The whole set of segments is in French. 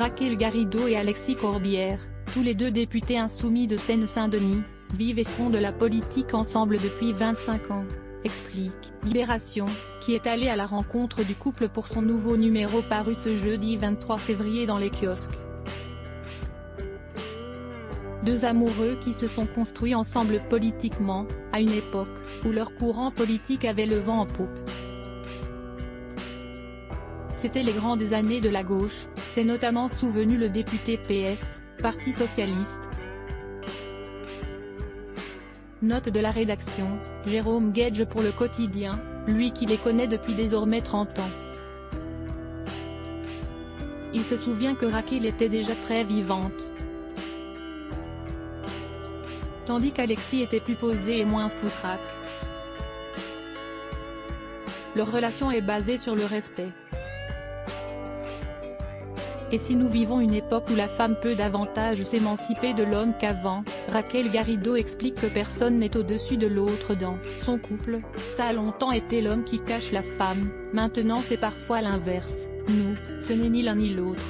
Raquel Garrido et Alexis Corbière, tous les deux députés insoumis de Seine-Saint-Denis, vivent et font de la politique ensemble depuis 25 ans, explique Libération, qui est allé à la rencontre du couple pour son nouveau numéro paru ce jeudi 23 février dans les kiosques. Deux amoureux qui se sont construits ensemble politiquement, à une époque où leur courant politique avait le vent en poupe. C'était les grandes années de la gauche, s'est notamment souvenu le député PS, Parti socialiste. Note de la rédaction, Jérôme Gage pour Le Quotidien, lui qui les connaît depuis désormais 30 ans. Il se souvient que Raquel était déjà très vivante, tandis qu'Alexis était plus posé et moins foutraque. Leur relation est basée sur le respect. Et si nous vivons une époque où la femme peut davantage s'émanciper de l'homme qu'avant, Raquel Garrido explique que personne n'est au-dessus de l'autre dans son couple, ça a longtemps été l'homme qui cache la femme, maintenant c'est parfois l'inverse, nous, ce n'est ni l'un ni l'autre.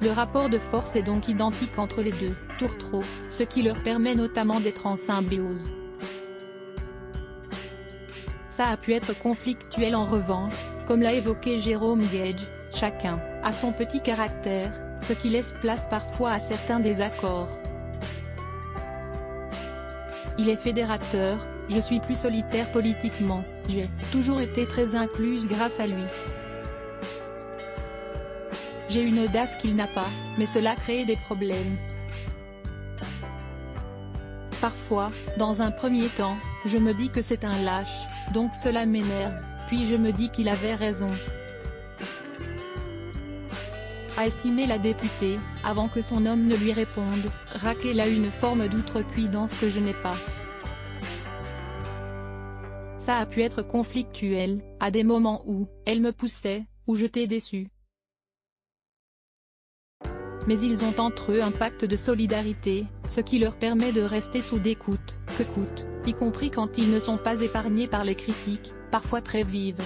Le rapport de force est donc identique entre les deux, tourtereaux, ce qui leur permet notamment d'être en symbiose. Ça a pu être conflictuel en revanche, comme l'a évoqué Jérôme Gage, chacun a son petit caractère, ce qui laisse place parfois à certains désaccords. Il est fédérateur, je suis plus solitaire politiquement, j'ai toujours été très incluse grâce à lui. J'ai une audace qu'il n'a pas, mais cela crée des problèmes. Parfois, dans un premier temps, je me dis que c'est un lâche, donc cela m'énerve, puis je me dis qu'il avait raison. A estimé la députée, avant que son homme ne lui réponde, Raquel a une forme d'outrecuidance que je n'ai pas. Ça a pu être conflictuel, à des moments où elle me poussait, où j'étais déçue. Mais ils ont entre eux un pacte de solidarité, ce qui leur permet de rester sous d'écoute, que coûte, y compris quand ils ne sont pas épargnés par les critiques, parfois très vives.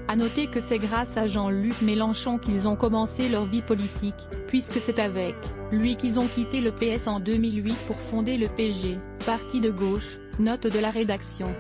À noter que c'est grâce à Jean-Luc Mélenchon qu'ils ont commencé leur vie politique, puisque c'est avec lui qu'ils ont quitté le PS en 2008 pour fonder le PG, parti de gauche, note de la rédaction.